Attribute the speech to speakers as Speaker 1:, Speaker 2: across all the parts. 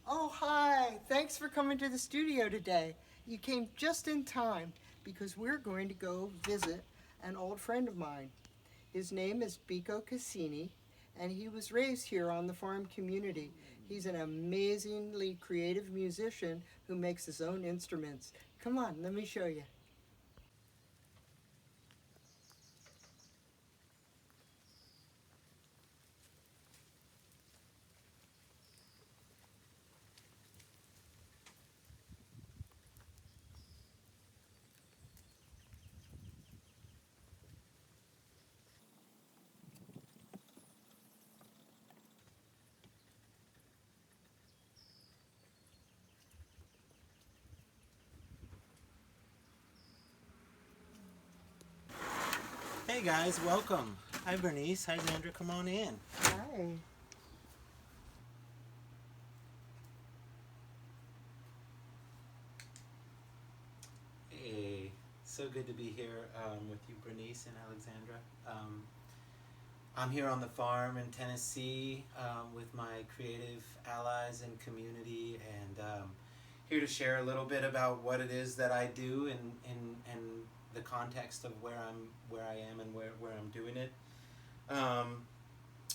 Speaker 1: Oh, hi. Thanks for coming to the studio today. You came just in time because we're going to go visit an old friend of mine. His name is Biko Casini, and he was raised here on the farm community. He's an amazingly creative musician who makes his own instruments. Come on, let me show you.
Speaker 2: Hey guys, welcome. Hi Bernice. Hi Xandra. Come on in.
Speaker 1: Hi.
Speaker 2: Hey, so good to be here with you, Bernice and Alexandra. I'm here on the farm in Tennessee with my creative allies and community, and here to share a little bit about what it is that I do and the context of where I am and where I'm doing it. Um,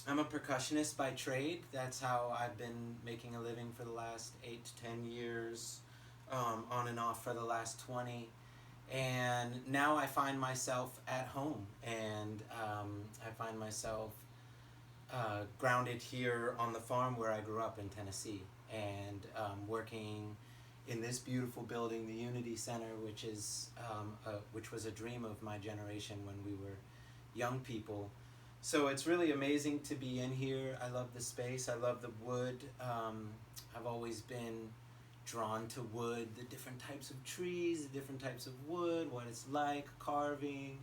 Speaker 2: I'm a percussionist by trade. That's how I've been making a living for the last 8 to 10 years, on and off for the last 20. And now I find myself at home, and I find myself grounded here on the farm where I grew up in Tennessee, and working in this beautiful building, the Unity Center, which was a dream of my generation when we were young people. So it's really amazing to be in here. I love the space. I love the wood. I've always been drawn to wood, the different types of trees, the different types of wood, what it's like, carving.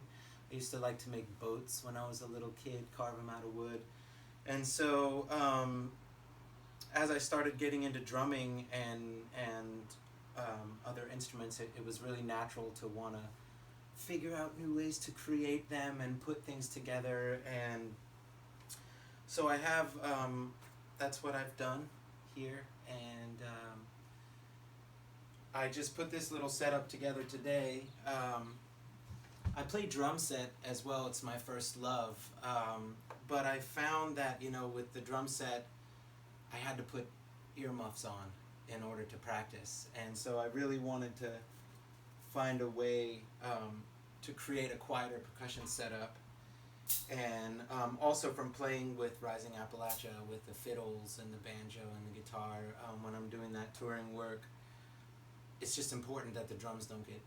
Speaker 2: I used to like to make boats when I was a little kid, carve them out of wood. And so as I started getting into drumming and other instruments, it was really natural to want to figure out new ways to create them and put things together. And so I have, that's what I've done here. And I just put this little setup together today. I play drum set as well. It's my first love. But I found that, with the drum set, I had to put earmuffs on in order to practice. And so I really wanted to find a way to create a quieter percussion setup. And also from playing with Rising Appalachia with the fiddles and the banjo and the guitar, when I'm doing that touring work, it's just important that the drums don't get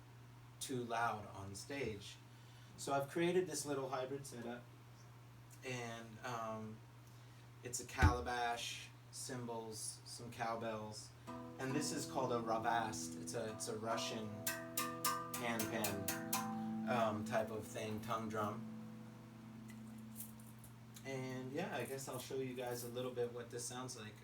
Speaker 2: too loud on stage. So I've created this little hybrid setup, and it's a calabash, cymbals, some cowbells, and this is called a ravast. It's a Russian handpan type of thing, tongue drum. And yeah, I guess I'll show you guys a little bit what this sounds like.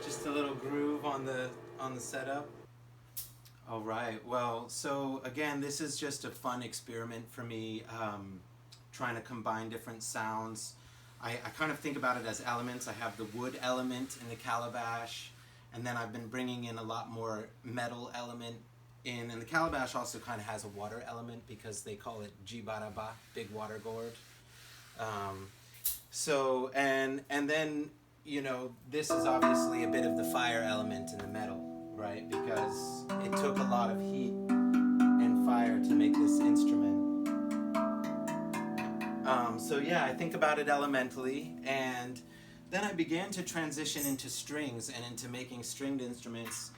Speaker 2: Just a little groove on the setup. All right. Well, so again, this is just a fun experiment for me, trying to combine different sounds. I kind of think about it as elements. I have the wood element in the calabash, and then I've been bringing in a lot more metal element in. And the calabash also kind of has a water element because they call it jibaraba, big water gourd. Um, and then this is obviously a bit of the fire element in the metal, right? Because it took a lot of heat and fire to make this instrument. So yeah, I think about it elementally, and then I began to transition into strings and into making stringed instruments.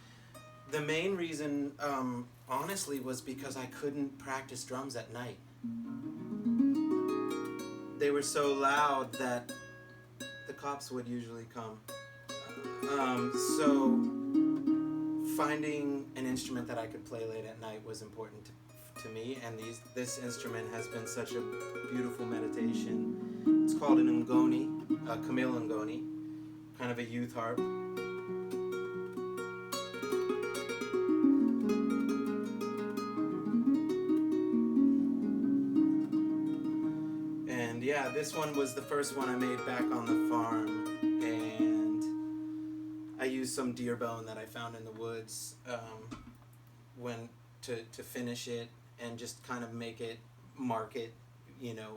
Speaker 2: The main reason, honestly, was because I couldn't practice drums at night. They were so loud that the cops would usually come. So finding an instrument that I could play late at night was important to me, and this instrument has been such a beautiful meditation. It's called an ungoni, a Camille ungoni, kind of a youth harp. And yeah, this one was the first one I made back on the farm, and I used some deer bone that I found in the woods when to finish it and just kind of mark it,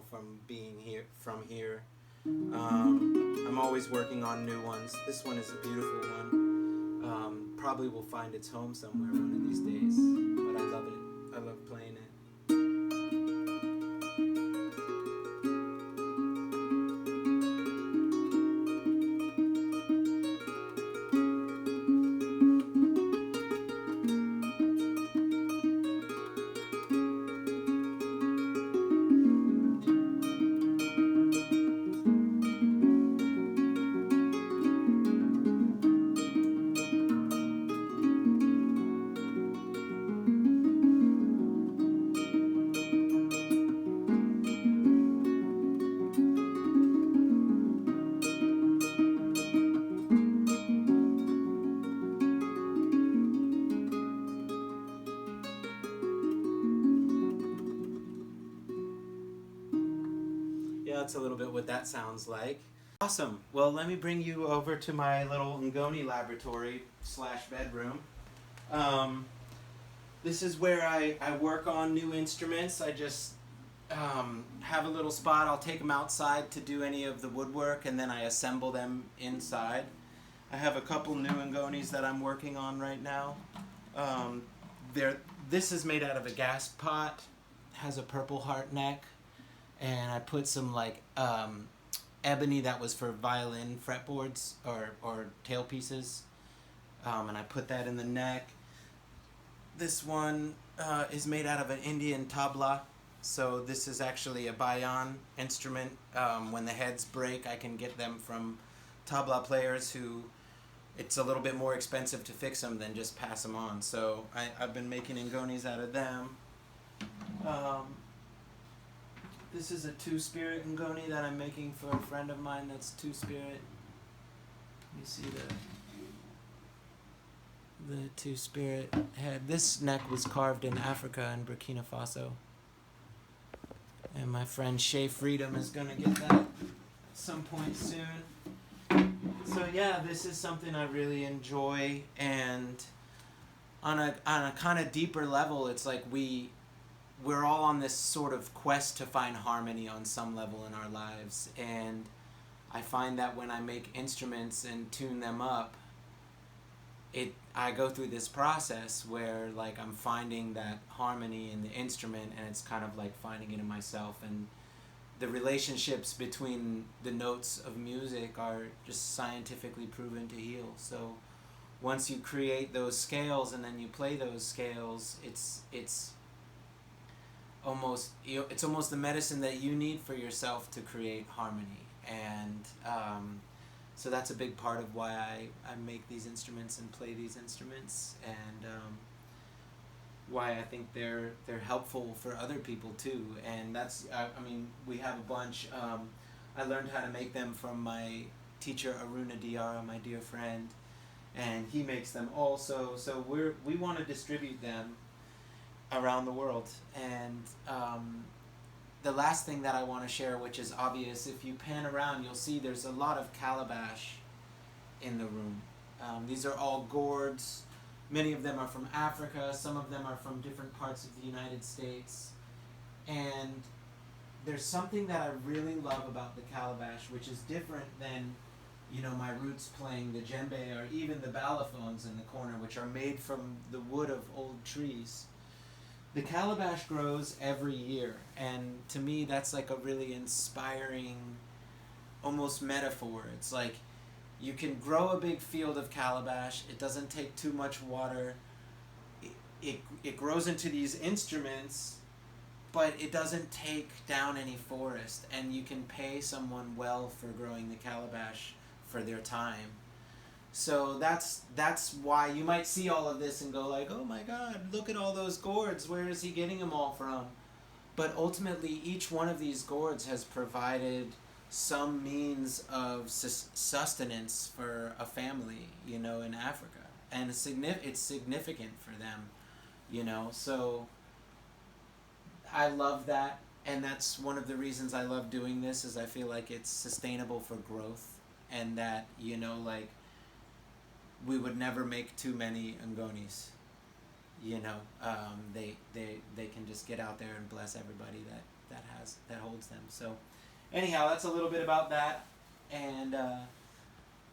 Speaker 2: from being here, from here. I'm always working on new ones. This one is a beautiful one. Probably will find its home somewhere one of these days, but I love it. I love playing it. Yeah, that's a little bit what that sounds like. Awesome. Well, let me bring you over to my little Ngoni laboratory / bedroom. This is where I work on new instruments. I just have a little spot. I'll take them outside to do any of the woodwork, and then I assemble them inside. I have a couple new Ngonis that I'm working on right now. This is made out of a gas pot, has a purple heart neck, and I put some ebony that was for violin fretboards or tailpieces, and I put that in the neck. This one is made out of an Indian tabla, so this is actually a bayan instrument. When the heads break, I can get them from tabla players who it's a little bit more expensive to fix them than just pass them on. So I've been making Ngonis out of them. This is a two-spirit Ngoni that I'm making for a friend of mine that's two-spirit. You see the two-spirit head. This neck was carved in Africa in Burkina Faso. And my friend Shay Freedom is going to get that at some point soon. So yeah, this is something I really enjoy, and on a kind of deeper level, it's like we're all on this sort of quest to find harmony on some level in our lives, and I find that when I make instruments and tune them up, I go through this process where I'm finding that harmony in the instrument, and it's kind of like finding it in myself, and the relationships between the notes of music are just scientifically proven to heal. So once you create those scales and then you play those scales, it's almost the medicine that you need for yourself to create harmony. And so that's a big part of why I make these instruments and play these instruments, and why I think they're helpful for other people too. And that's we have a bunch. I learned how to make them from my teacher Aruna Diara, my dear friend, and he makes them also. So we want to distribute them around the world. And the last thing that I want to share, which is obvious, if you pan around, you'll see there's a lot of calabash in the room. These are all gourds. Many of them are from Africa. Some of them are from different parts of the United States. And there's something that I really love about the calabash, which is different than, my roots playing the djembe or even the balafons in the corner, which are made from the wood of old trees. the calabash grows every year, and to me that's like a really inspiring almost metaphor. It's like you can grow a big field of calabash, it doesn't take too much water, it grows into these instruments, but it doesn't take down any forest, and you can pay someone well for growing the calabash for their time. So that's why you might see all of this and go like, oh my God, look at all those gourds, where is he getting them all from? But ultimately each one of these gourds has provided some means of sustenance for a family, you know, in Africa, and it's significant for them, you know. So I love that, and that's one of the reasons I love doing this, is I feel like it's sustainable for growth, and that, you know, like, we would never make too many Ngonis, you know. They can just get out there and bless everybody that holds them. So anyhow, that's a little bit about that, and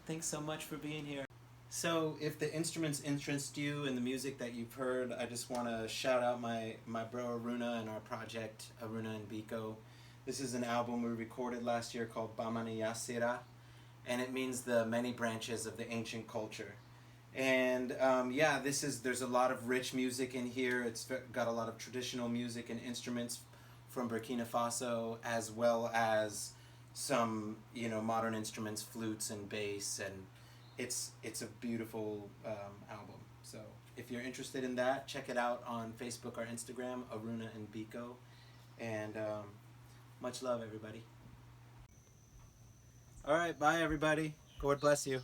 Speaker 2: thanks so much for being here. So if the instruments interest you and the music that you've heard, I just want to shout out my bro Aruna and our project, Aruna and Biko. This is an album we recorded last year called Bamani Yasira, and it means the many branches of the ancient culture. And yeah, there's a lot of rich music in here. It's got a lot of traditional music and instruments from Burkina Faso, as well as some, you know, modern instruments, flutes and bass, and it's a beautiful album. So if you're interested in that, check it out on Facebook or Instagram, Aruna and Biko. And much love, everybody. All right, bye, everybody. God bless you.